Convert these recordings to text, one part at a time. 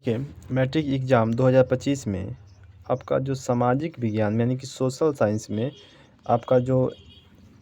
देखिए, matric exam 2025 में आपका जो सामाजिक विज्ञान यानी कि सोशल साइंस में आपका जो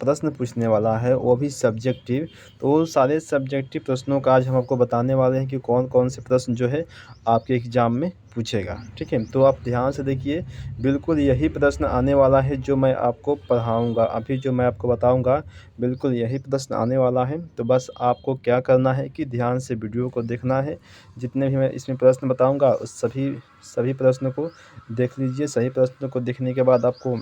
प्रश्न पूछने वाला है वो भी सब्जेक्टिव। तो वो सारे सब्जेक्टिव प्रश्नों का आज हम आपको बताने वाले हैं कि कौन-कौन से प्रश्न जो है आपके एग्ज़ाम में पूछेगा, ठीक है? तो आप ध्यान से देखिए, बिल्कुल यही प्रश्न आने वाला है जो मैं आपको पढ़ाऊँगा। अभी जो मैं आपको बताऊँगा बिल्कुल यही प्रश्न आने वाला है। तो बस आपको क्या करना है कि ध्यान से वीडियो को देखना है। जितने भी मैं इसमें प्रश्न बताऊँगा उस सभी प्रश्नों को देख लीजिए। सही प्रश्नों को देखने के बाद आपको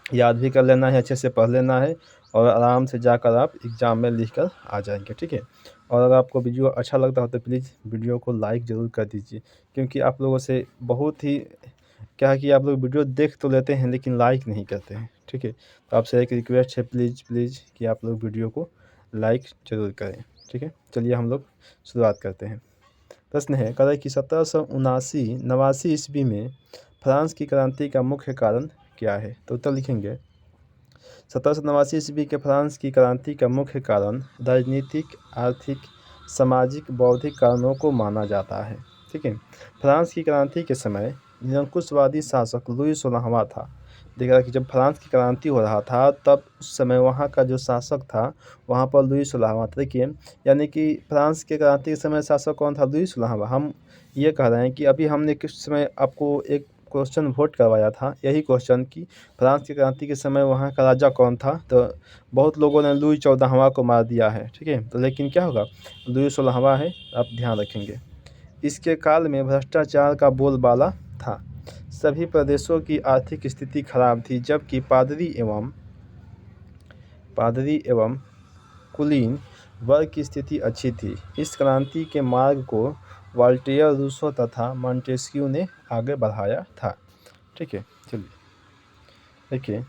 याद भी कर लेना है, अच्छे से पढ़ लेना है और आराम से जाकर आप एग्ज़ाम में लिख कर आ जाएँगे, ठीक है? और अगर आपको वीडियो अच्छा लगता हो तो प्लीज़ वीडियो को लाइक ज़रूर कर दीजिए, क्योंकि आप लोगों से बहुत ही क्या है कि आप लोग वीडियो देख तो लेते हैं लेकिन लाइक नहीं करते हैं, ठीक है? तो आपसे एक रिक्वेस्ट है, प्लीज़ कि आप लोग वीडियो को लाइक ज़रूर करें, ठीक है? चलिए हम लोग शुरुआत करते हैं। प्रश्न है, कह रहा है कि 1789 ईस्वी में फ्रांस की क्रांति का मुख्य कारण क्या है? तो उत्तर लिखेंगे, 1789 ईस्वी के फ्रांस की क्रांति का मुख्य कारण राजनीतिक, आर्थिक, सामाजिक, बौद्धिक कारणों को माना जाता है, ठीक है? फ्रांस की क्रांति के समय निरंकुशवादी शासक लुई 16वां था। देखा कि जब फ्रांस की क्रांति हो रहा था तब उस समय वहाँ का जो शासक था वहाँ पर लुई 16वां था। देखिए, यानी कि फ्रांस के क्रांति के समय शासक कौन था? लुई 16वां। हम ये कह रहे हैं कि अभी हमने किस समय आपको एक क्वेश्चन वोट करवाया था, यही क्वेश्चन कि फ्रांस की क्रांति के समय वहाँ का राजा कौन था? तो बहुत लोगों ने लुई 14वां को मार दिया है, ठीक है? तो लेकिन क्या होगा? लुई 16वां है, आप ध्यान रखेंगे। इसके काल में भ्रष्टाचार का बोलबाला था। सभी प्रदेशों की आर्थिक स्थिति खराब थी, जबकि पादरी एवं कुलीन वर्ग की स्थिति अच्छी थी। इस क्रांति के मार्ग को वॉल्टेयर, रूसो तथा मॉन्टेस्क्यू ने आगे बढ़ाया था, ठीक है? चलिए देखिए,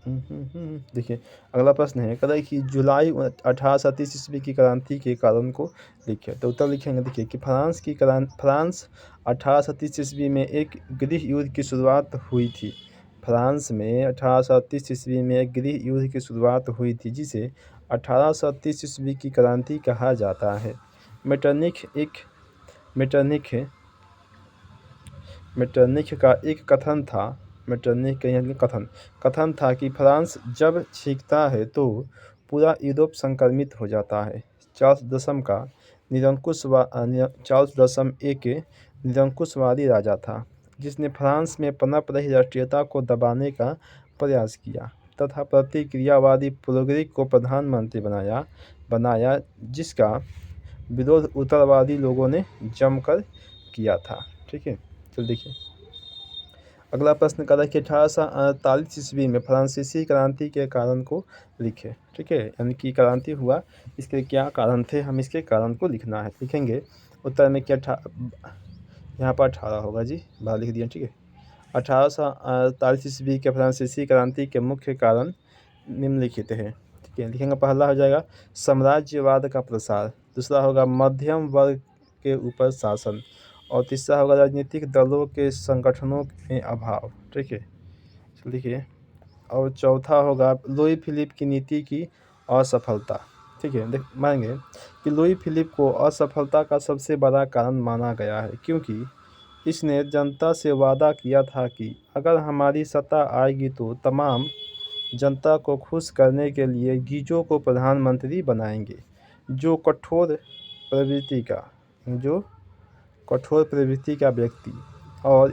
देखिए अगला प्रश्न है, कहता है कि जुलाई 1837 ईस्वी की क्रांति के कारण को लिखे। तो उत्तर लिखेंगे, देखिए कि फ्रांस 1837 ईस्वी में एक गृह युद्ध की शुरुआत हुई थी। फ्रांस में 1837 ईस्वी में एक गृह युद्ध की शुरुआत हुई थी जिसे 1838 ईस्वी की क्रांति कहा जाता है। मेटरनिख मेटरनिख का एक कथन था। मेटरनिख का यानी कथन था कि फ्रांस जब छींकता है तो पूरा यूरोप संक्रमित हो जाता है। चार्ल्स दसम एक निरंकुशवादी राजा था जिसने फ्रांस में पनप रही राष्ट्रीयता को दबाने का प्रयास किया तथा प्रतिक्रियावादी पुरोगिक को प्रधानमंत्री बनाया जिसका विरोध उत्तरवादी लोगों ने जमकर किया था, ठीक है? तो देखिए, अगला प्रश्न कर रहा है कि 1848 ईस्वी में फ्रांसीसी क्रांति के कारण को लिखे, ठीक है? यानी कि क्रांति हुआ, इसके क्या कारण थे, हम इसके कारण को लिखना है। लिखेंगे उत्तर में क्या यहाँ पर 18 होगा जी, बाहर लिख दिया, ठीक है? 1848 ईस्वी के फ्रांसीसी क्रांति के मुख्य कारण निम्नलिखित है, ठीक है? लिखेंगे, पहला हो जाएगा साम्राज्यवाद का प्रसार, दूसरा होगा मध्यम वर्ग के ऊपर शासन और तीसरा होगा राजनीतिक दलों के संगठनों में अभाव, ठीक है? लिखिए, और चौथा होगा लुई फिलिप की नीति की असफलता, ठीक है? मानेंगे कि लुई फिलिप को असफलता का सबसे बड़ा कारण माना गया है क्योंकि इसने जनता से वादा किया था कि अगर हमारी सत्ता आएगी तो तमाम जनता को खुश करने के लिए गीजो को प्रधानमंत्री बनाएंगे जो कठोर प्रवृत्ति का व्यक्ति और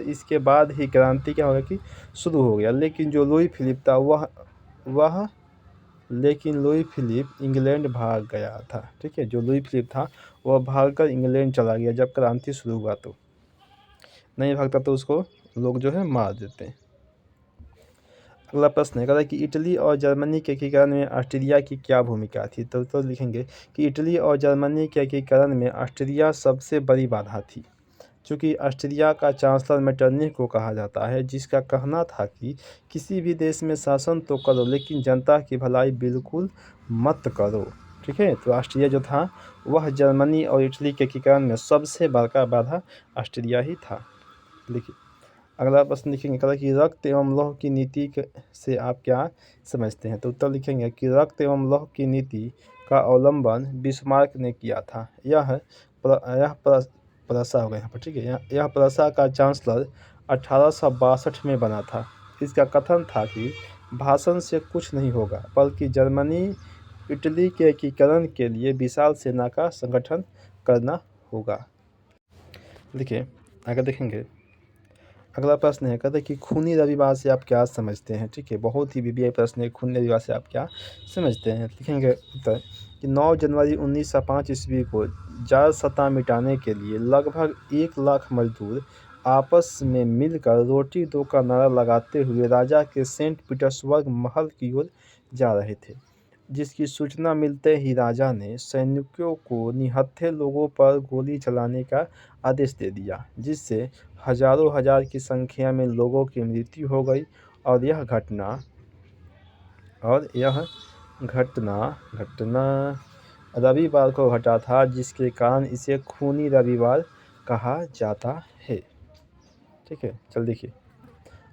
इसके बाद ही क्रांति क्या होगा कि शुरू हो गया। लेकिन लुई फिलिप इंग्लैंड भाग गया था, ठीक है? जो लुई फिलिप था वह भागकर इंग्लैंड चला गया जब क्रांति शुरू हुआ, तो नहीं भागता तो उसको लोग जो है मार देते हैं। अगला प्रश्न है, कहता है कि इटली और जर्मनी के एकीकरण में ऑस्ट्रिया की क्या भूमिका थी? तो लिखेंगे कि इटली और जर्मनी के एकीकरण में ऑस्ट्रिया सबसे बड़ी बाधा थी। चूँकि ऑस्ट्रिया का चांसलर मेटरनिख को कहा जाता है जिसका कहना था कि किसी भी देश में शासन तो करो लेकिन जनता की भलाई बिल्कुल मत करो, ठीक है? तो ऑस्ट्रिया जो था वह जर्मनी और इटली के एकीकरण में सबसे बड़का बाधा ऑस्ट्रिया ही था। लिखिए, अगला प्रश्न लिखेंगे, कहता है कि रक्त एवं लौह की नीति से आप क्या समझते हैं? तो उत्तर लिखेंगे कि रक्त एवं लौह की नीति का अवलंबन बिस्मार्क ने किया था। यह प्रशा होगा यहाँ पर, ठीक है। यह प्रशा का चांसलर 1862 में बना था। इसका कथन था कि भाषण से कुछ नहीं होगा, बल्कि जर्मनी इटली के एकीकरण के लिए विशाल सेना का संगठन करना होगा। देखिए आगे देखेंगे। अगला प्रश्न है, कहते हैं कि खूनी रविवार से आप क्या समझते हैं। ठीक है, बहुत ही वीवीआई प्रश्न है। खूनी रविवार से आप क्या समझते हैं। लिखेंगे उत्तर कि 9 जनवरी 1905 ईस्वी को जाट सत्ता मिटाने के लिए लगभग 1 लाख मजदूर आपस में मिलकर रोटी दो का नारा लगाते हुए राजा के सेंट पीटर्सबर्ग महल की ओर जा रहे थे, जिसकी सूचना मिलते ही राजा ने सैनिकों को निहत्थे लोगों पर गोली चलाने का आदेश दे दिया, जिससे हजारों हजार की संख्या में लोगों की मृत्यु हो गई। और यह घटना रविवार को घटा था, जिसके कारण इसे खूनी रविवार कहा जाता है। ठीक है, चल देखिए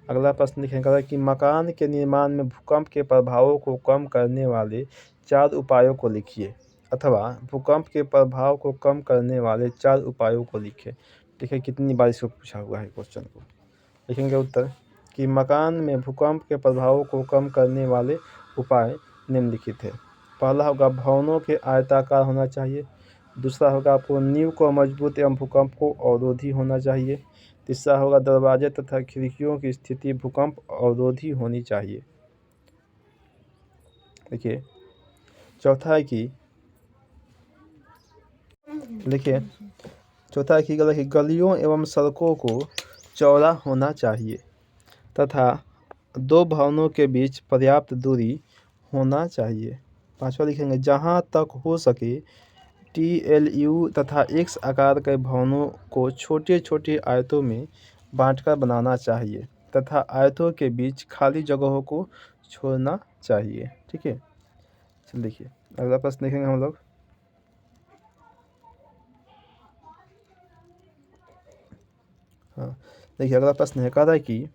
अगला प्रश्न लिखेगा कि मकान के निर्माण में भूकंप के प्रभावों को कम करने वाले 4 उपायों को लिखिए, अथवा भूकंप के प्रभाव को कम करने वाले 4 उपायों को लिखें। देखिए कितनी बार इसको पूछा हुआ है क्वेश्चन को। लिखेंगे उत्तर कि मकान में भूकंप के प्रभावों को कम करने वाले उपाय निम्नलिखित है। पहला होगा भवनों के आयताकार होना चाहिए। दूसरा होगा आपको नींव को मजबूत एवं भूकंप को अवरोधी होना चाहिए। तीसरा होगा दरवाजे तथा खिड़कियों की स्थिति भूकंप अवरोधी होनी चाहिए। देखिए चौथा है कि गलियों एवं सड़कों को चौड़ा होना चाहिए तथा 2 भवनों के बीच पर्याप्त दूरी होना चाहिए। पांचवा लिखेंगे जहां तक हो सके TLU तथा X आकार के भवनों को छोटे छोटे आयतों में बांटकर बनाना चाहिए तथा आयतों के बीच खाली जगहों को छोड़ना चाहिए। ठीक है, चलिए देखिए अगला प्रश्न देखेंगे हम लोग। हाँ देखिए अगला प्रश्न है, कह रहा है कि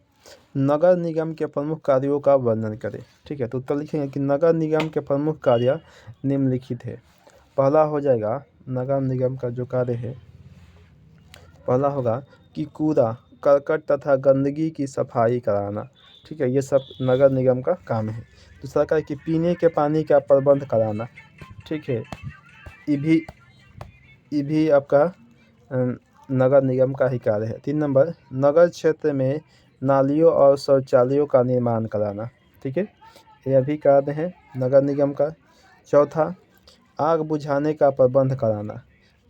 नगर निगम के प्रमुख कार्यों का वर्णन करें। ठीक है, तो उत्तर लिखेंगे कि नगर निगम के प्रमुख कार्य निम्नलिखित है। पहला हो जाएगा नगर निगम का जो कार्य है, पहला होगा कि कूड़ा करकट तथा गंदगी की सफाई कराना। ठीक है, ये सब नगर निगम का काम है। दूसरा का है कि पीने के पानी का प्रबंध कराना। ठीक है, ये भी आपका नगर निगम का ही कार्य है। 3 नंबर नगर क्षेत्र में नालियों और शौचालयों का निर्माण कराना। ठीक है, यह भी कार्य है नगर निगम का। चौथा आग बुझाने का प्रबंध कराना।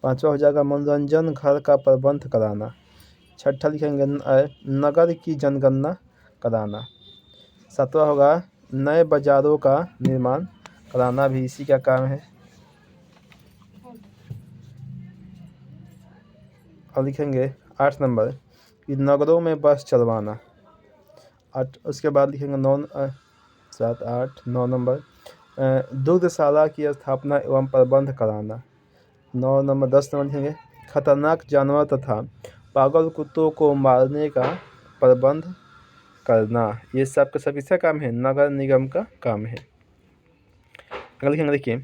पांचवा हो जाएगा मनोरंजन घर का प्रबंध कराना। छठा लिखेंगे नगर की जनगणना कराना। सातवां होगा नए बाजारों का निर्माण कराना, भी इसी का काम है। और लिखेंगे 8 नंबर कि नगरों में बस चलवाना। 8 उसके बाद लिखेंगे 9 नंबर दुग्धशाला की स्थापना एवं प्रबंध कराना। 9 नंबर 10 नंबर लिखेंगे खतरनाक जानवर तथा पागल कुत्तों को मारने का प्रबंध करना। ये सब का सब इसका काम है, नगर निगम का काम है। अगला लिखेंगे देखिए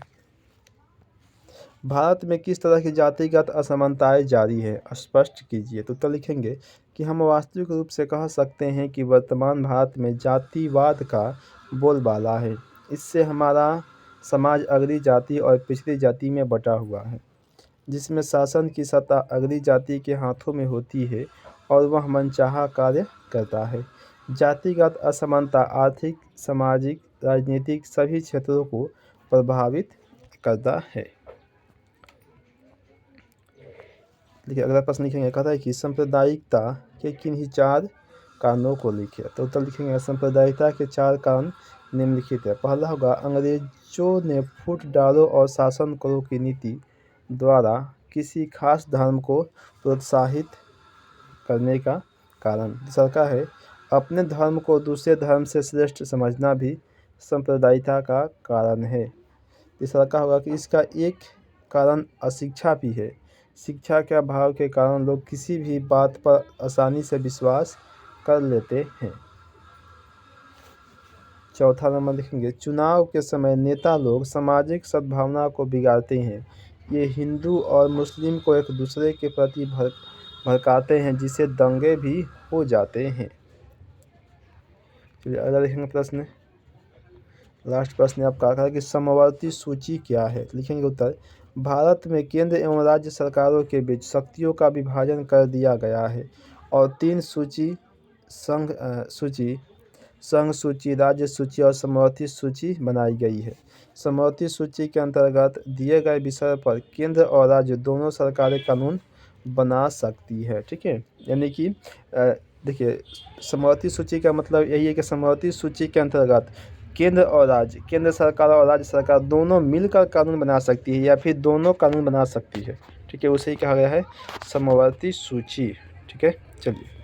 भारत में किस तरह की जातिगत असमानताएं जारी है, स्पष्ट कीजिए। तो उत्तर लिखेंगे कि हम वास्तविक रूप से कह सकते हैं कि वर्तमान भारत में जातिवाद का बोलबाला है। इससे हमारा समाज अगली जाति और पिछड़ी जाति में बटा हुआ है, जिसमें शासन की सत्ता अगली जाति के हाथों में होती है और वह मनचाहा कार्य करता है। जातिगत असमानता आर्थिक, सामाजिक, राजनीतिक सभी क्षेत्रों को प्रभावित करता है। देखिए अगला प्रश्न लिखेंगे, कहता है कि सांप्रदायिकता के किन्हीं 4 कारणों को लिखे। तो उत्तर लिखेंगे सांप्रदायिकता के 4 कारण निम्नलिखित है। पहला होगा अंग्रेजों ने फूट डालो और शासन करो की नीति द्वारा किसी खास धर्म को प्रोत्साहित करने का कारण। दूसरा है अपने धर्म को दूसरे धर्म से श्रेष्ठ समझना भी सांप्रदायिकता का कारण है। तीसरा का होगा कि इसका एक कारण अशिक्षा भी है। शिक्षा के अभाव के कारण लोग किसी भी बात पर आसानी से विश्वास कर लेते हैं। चौथा नंबर लिखेंगे, चुनाव के समय नेता लोग सामाजिक सद्भावना को बिगाड़ते हैं। ये हिंदू और मुस्लिम को एक दूसरे के प्रति भड़काते हैं, जिससे दंगे भी हो जाते हैं। चलिए अगला लिखेंगे प्रश्न। लास्ट प्रश्न आपका आता है कि समवर्ती सूची क्या है। लिखेंगे उत्तर, भारत में केंद्र एवं राज्य सरकारों के बीच शक्तियों का विभाजन कर दिया गया है और 3 सूची संघ सूची, राज्य सूची और समवर्ती सूची बनाई गई है। समवर्ती सूची के अंतर्गत दिए गए विषय पर केंद्र और राज्य दोनों सरकारें कानून बना सकती है। ठीक है, यानी कि देखिए, समवर्ती सूची का मतलब यही है कि समवर्ती सूची के अंतर्गत केंद्र सरकार और राज्य सरकार दोनों मिलकर कानून बना सकती है या फिर दोनों कानून बना सकती है। ठीक है, उसे ही कहा गया है समवर्ती सूची। ठीक है, चलिए।